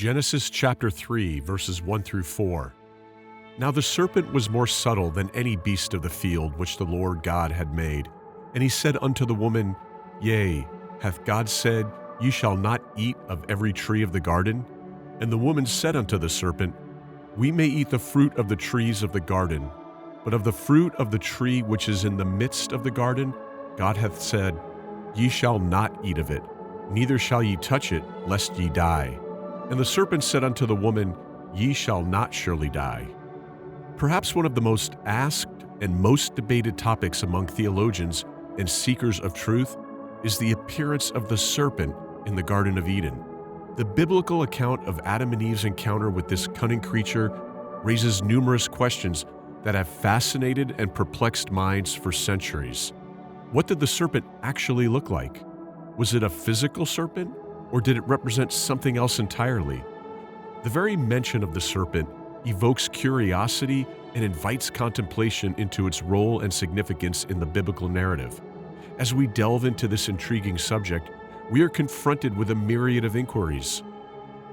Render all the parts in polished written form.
Genesis chapter 3, verses 1 through 4. Now the serpent was more subtle than any beast of the field which the Lord God had made. And he said unto the woman, Yea, hath God said, Ye shall not eat of every tree of the garden? And the woman said unto the serpent, We may eat the fruit of the trees of the garden, but of the fruit of the tree which is in the midst of the garden, God hath said, Ye shall not eat of it, neither shall ye touch it, lest ye die. And the serpent said unto the woman, Ye shall not surely die. Perhaps one of the most asked and most debated topics among theologians and seekers of truth is the appearance of the serpent in the Garden of Eden. The biblical account of Adam and Eve's encounter with this cunning creature raises numerous questions that have fascinated and perplexed minds for centuries. What did the serpent actually look like? Was it a physical serpent, or did it represent something else entirely? The very mention of the serpent evokes curiosity and invites contemplation into its role and significance in the biblical narrative. As we delve into this intriguing subject, we are confronted with a myriad of inquiries.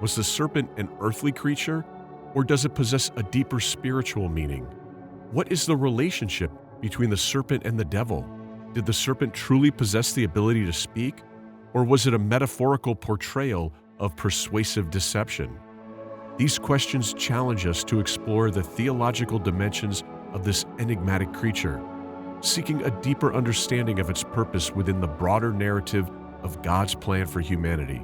Was the serpent an earthly creature, or does it possess a deeper spiritual meaning? What is the relationship between the serpent and the devil? Did the serpent truly possess the ability to speak, or was it a metaphorical portrayal of persuasive deception? These questions challenge us to explore the theological dimensions of this enigmatic creature, seeking a deeper understanding of its purpose within the broader narrative of God's plan for humanity.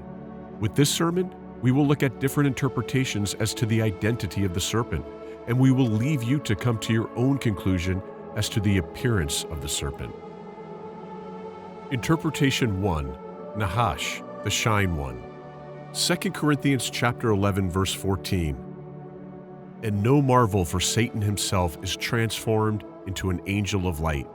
With this sermon, we will look at different interpretations as to the identity of the serpent, and we will leave you to come to your own conclusion as to the appearance of the serpent. Interpretation 1. Nahash, the Shine One. 2 Corinthians chapter 11, verse 14. And no marvel, for Satan himself is transformed into an angel of light.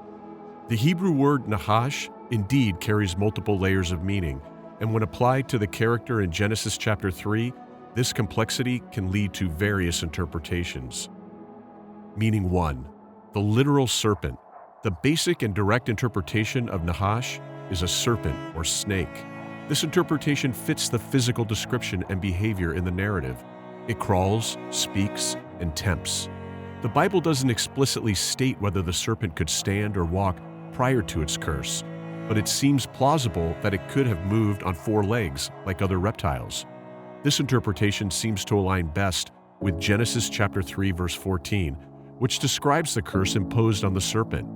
The Hebrew word Nahash indeed carries multiple layers of meaning, and when applied to the character in Genesis chapter 3, this complexity can lead to various interpretations. Meaning 1. The literal serpent. The basic and direct interpretation of Nahash is a serpent or snake. This interpretation fits the physical description and behavior in the narrative. It crawls, speaks, and tempts. The Bible doesn't explicitly state whether the serpent could stand or walk prior to its curse, but it seems plausible that it could have moved on 4 legs like other reptiles. This interpretation seems to align best with Genesis chapter 3, verse 14, which describes the curse imposed on the serpent.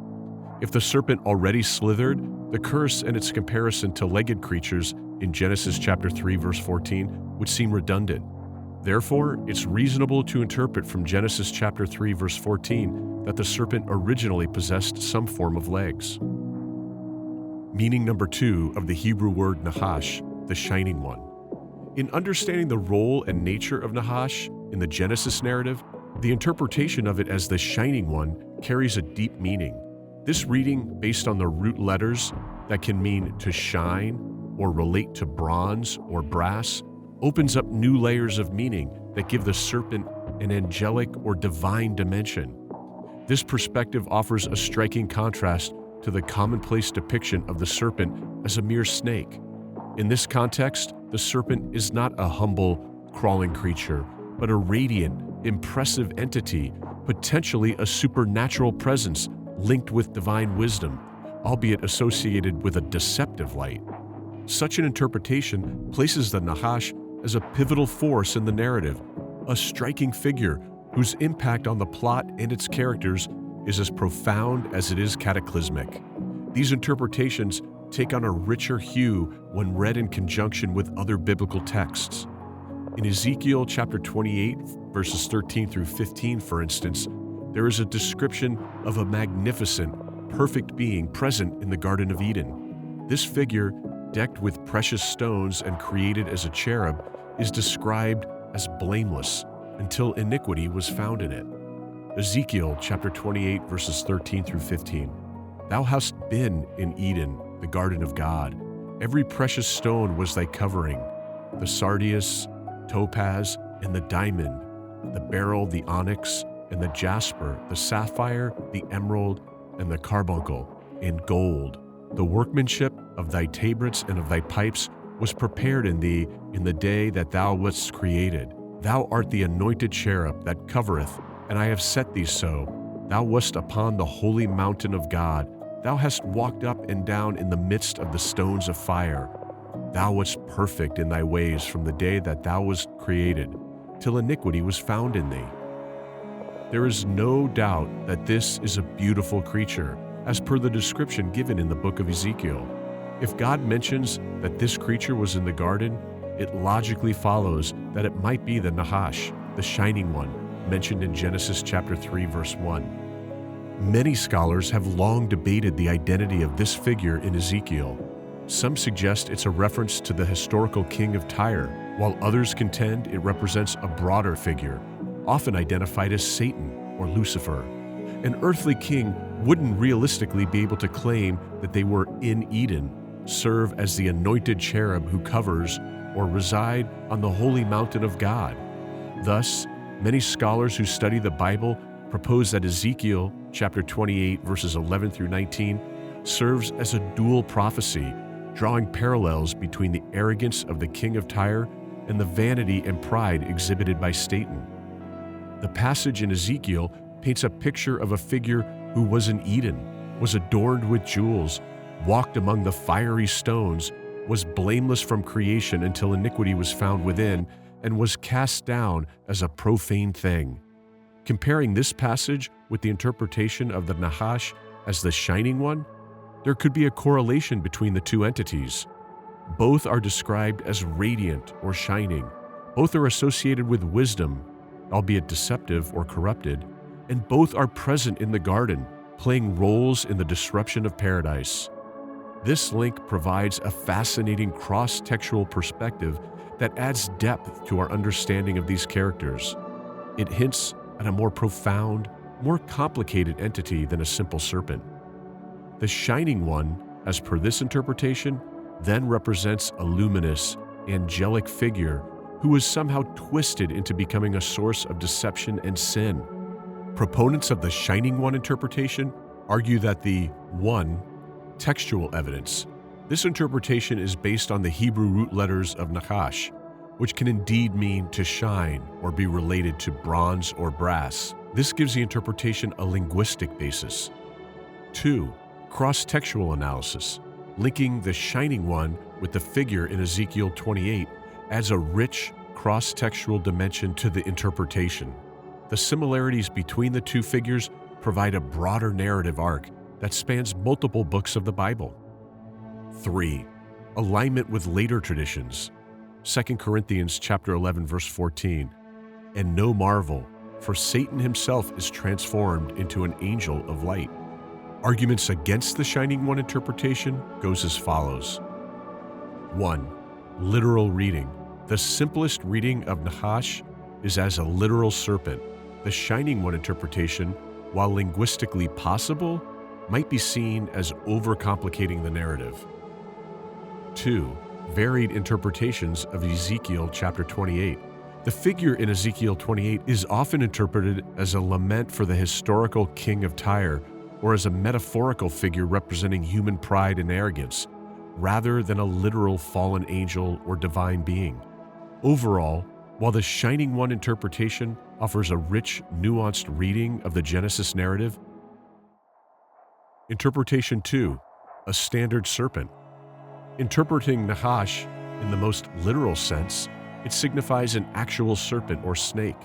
If the serpent already slithered, the curse and its comparison to legged creatures in Genesis chapter 3, verse 14 would seem redundant. Therefore, it's reasonable to interpret from Genesis chapter 3, verse 14 that the serpent originally possessed some form of legs. Meaning number 2 of the Hebrew word Nahash, the Shining One. In understanding the role and nature of Nahash in the Genesis narrative, the interpretation of it as the Shining One carries a deep meaning. This reading, based on the root letters that can mean to shine or relate to bronze or brass, opens up new layers of meaning that give the serpent an angelic or divine dimension. This perspective offers a striking contrast to the commonplace depiction of the serpent as a mere snake. In this context, the serpent is not a humble, crawling creature, but a radiant, impressive entity, potentially a supernatural presence linked with divine wisdom, albeit associated with a deceptive light. Such an interpretation places the Nahash as a pivotal force in the narrative, a striking figure whose impact on the plot and its characters is as profound as it is cataclysmic. These interpretations take on a richer hue when read in conjunction with other biblical texts. In Ezekiel chapter 28, verses 13 through 15, for instance, there is a description of a magnificent, perfect being present in the Garden of Eden. This figure, decked with precious stones and created as a cherub, is described as blameless until iniquity was found in it. Ezekiel chapter 28, verses 13 through 15. Thou hast been in Eden, the garden of God. Every precious stone was thy covering, the sardius, topaz, and the diamond, the beryl, the onyx, and the jasper, the sapphire, the emerald, and the carbuncle, and gold. The workmanship of thy tabrets and of thy pipes was prepared in thee in the day that thou wast created. Thou art the anointed cherub that covereth, and I have set thee so. Thou wast upon the holy mountain of God. Thou hast walked up and down in the midst of the stones of fire. Thou wast perfect in thy ways from the day that thou wast created, till iniquity was found in thee. There is no doubt that this is a beautiful creature, as per the description given in the book of Ezekiel. If God mentions that this creature was in the garden, it logically follows that it might be the Nahash, the shining one, mentioned in Genesis chapter 3, verse 1. Many scholars have long debated the identity of this figure in Ezekiel. Some suggest it's a reference to the historical king of Tyre, while others contend it represents a broader figure, often identified as Satan or Lucifer. An earthly king wouldn't realistically be able to claim that they were in Eden, serve as the anointed cherub who covers, or reside on the holy mountain of God. Thus, many scholars who study the Bible propose that Ezekiel chapter 28 verses 11 through 19 serves as a dual prophecy, drawing parallels between the arrogance of the king of Tyre and the vanity and pride exhibited by Satan. The passage in Ezekiel paints a picture of a figure who was in Eden, was adorned with jewels, walked among the fiery stones, was blameless from creation until iniquity was found within, and was cast down as a profane thing. Comparing this passage with the interpretation of the Nahash as the shining one, there could be a correlation between the two entities. Both are described as radiant or shining. Both are associated with wisdom, albeit deceptive or corrupted, and both are present in the garden, playing roles in the disruption of paradise. This link provides a fascinating cross-textual perspective that adds depth to our understanding of these characters. It hints at a more profound, more complicated entity than a simple serpent. The Shining One, as per this interpretation, then represents a luminous, angelic figure who was somehow twisted into becoming a source of deception and sin. Proponents of the Shining One interpretation argue that the one textual evidence. This interpretation is based on the Hebrew root letters of Nachash, which can indeed mean to shine or be related to bronze or brass. This gives the interpretation a linguistic basis. 2. Cross-textual analysis. Linking the Shining One with the figure in Ezekiel 28 adds a rich cross-textual dimension to the interpretation. The similarities between the two figures provide a broader narrative arc that spans multiple books of the Bible. 3. Alignment with later traditions. 2 Corinthians chapter 11 verse 14. And no marvel, for Satan himself is transformed into an angel of light. Arguments against the Shining One interpretation goes as follows. 1. Literal reading. The simplest reading of Nahash is as a literal serpent. The Shining One interpretation, while linguistically possible, might be seen as overcomplicating the narrative. 2. Varied interpretations of Ezekiel chapter 28. The figure in Ezekiel 28 is often interpreted as a lament for the historical king of Tyre, or as a metaphorical figure representing human pride and arrogance, rather than a literal fallen angel or divine being. Overall, while the Shining One interpretation offers a rich, nuanced reading of the Genesis narrative, Interpretation 2, a standard serpent. Interpreting Nahash in the most literal sense, it signifies an actual serpent or snake.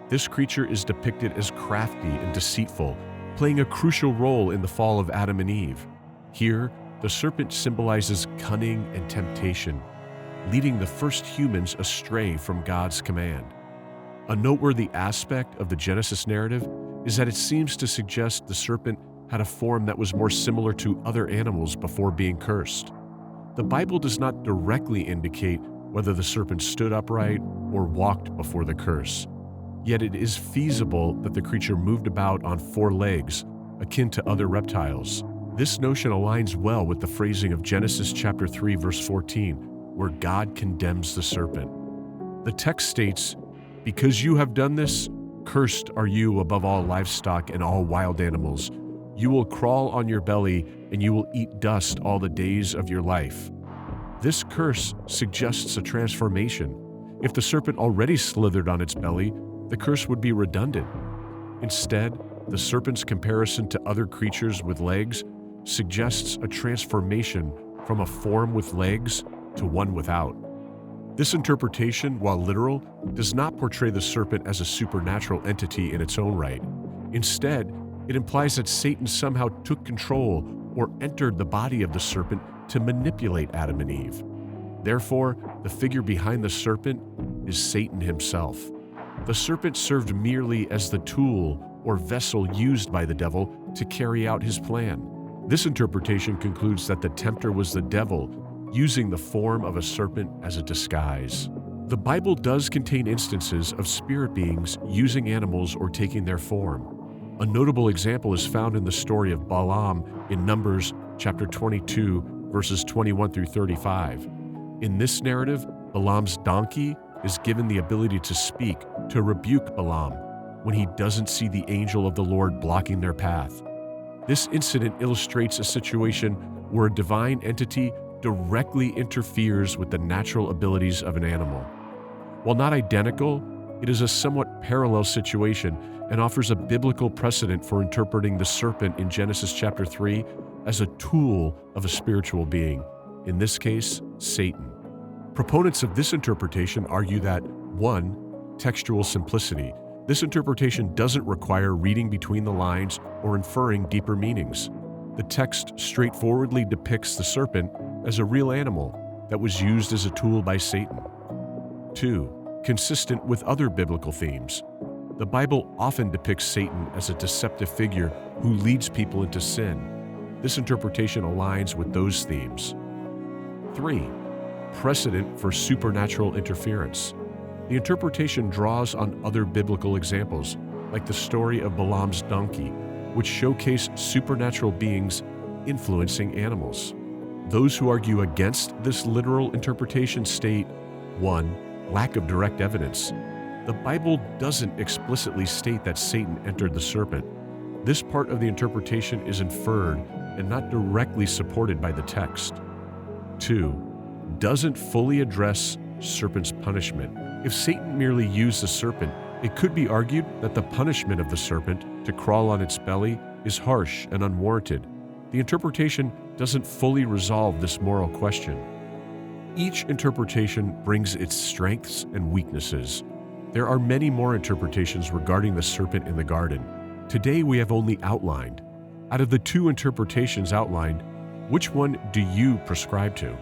This creature is depicted as crafty and deceitful, playing a crucial role in the fall of Adam and Eve. Here, the serpent symbolizes cunning and temptation, leading the first humans astray from God's command. A noteworthy aspect of the Genesis narrative is that it seems to suggest the serpent had a form that was more similar to other animals before being cursed. The Bible does not directly indicate whether the serpent stood upright or walked before the curse. Yet it is feasible that the creature moved about on 4 legs, akin to other reptiles. This notion aligns well with the phrasing of Genesis chapter 3 verse 14, where God condemns the serpent. The text states, "Because you have done this, cursed are you above all livestock and all wild animals. You will crawl on your belly, and you will eat dust all the days of your life." This curse suggests a transformation. If the serpent already slithered on its belly, the curse would be redundant. Instead, the serpent's comparison to other creatures with legs suggests a transformation from a form with legs to one without. This interpretation, while literal, does not portray the serpent as a supernatural entity in its own right. Instead, it implies that Satan somehow took control or entered the body of the serpent to manipulate Adam and Eve. Therefore, the figure behind the serpent is Satan himself. The serpent served merely as the tool or vessel used by the devil to carry out his plan. This interpretation concludes that the tempter was the devil, using the form of a serpent as a disguise. The Bible does contain instances of spirit beings using animals or taking their form. A notable example is found in the story of Balaam in Numbers chapter 22, verses 21 through 35. In this narrative, Balaam's donkey is given the ability to speak, to rebuke Balaam when he doesn't see the angel of the Lord blocking their path. This incident illustrates a situation where a divine entity directly interferes with the natural abilities of an animal. While not identical, it is a somewhat parallel situation and offers a biblical precedent for interpreting the serpent in Genesis chapter 3 as a tool of a spiritual being, in this case, Satan. Proponents of this interpretation argue that 1. Textual simplicity. This interpretation doesn't require reading between the lines or inferring deeper meanings. The text straightforwardly depicts the serpent as a real animal that was used as a tool by Satan. 2. Consistent with other biblical themes. The Bible often depicts Satan as a deceptive figure who leads people into sin. This interpretation aligns with those themes. 3. Precedent for supernatural interference. The interpretation draws on other biblical examples, like the story of Balaam's donkey, which showcase supernatural beings influencing animals. Those who argue against this literal interpretation state, 1. Lack of direct evidence. The Bible doesn't explicitly state that Satan entered the serpent. This part of the interpretation is inferred and not directly supported by the text. 2. Doesn't fully address serpent's punishment. If Satan merely used the serpent, it could be argued that the punishment of the serpent to crawl on its belly is harsh and unwarranted. The interpretation doesn't fully resolve this moral question. Each interpretation brings its strengths and weaknesses. There are many more interpretations regarding the serpent in the garden. Today we have only outlined. Out of the 2 interpretations outlined, which one do you prescribe to?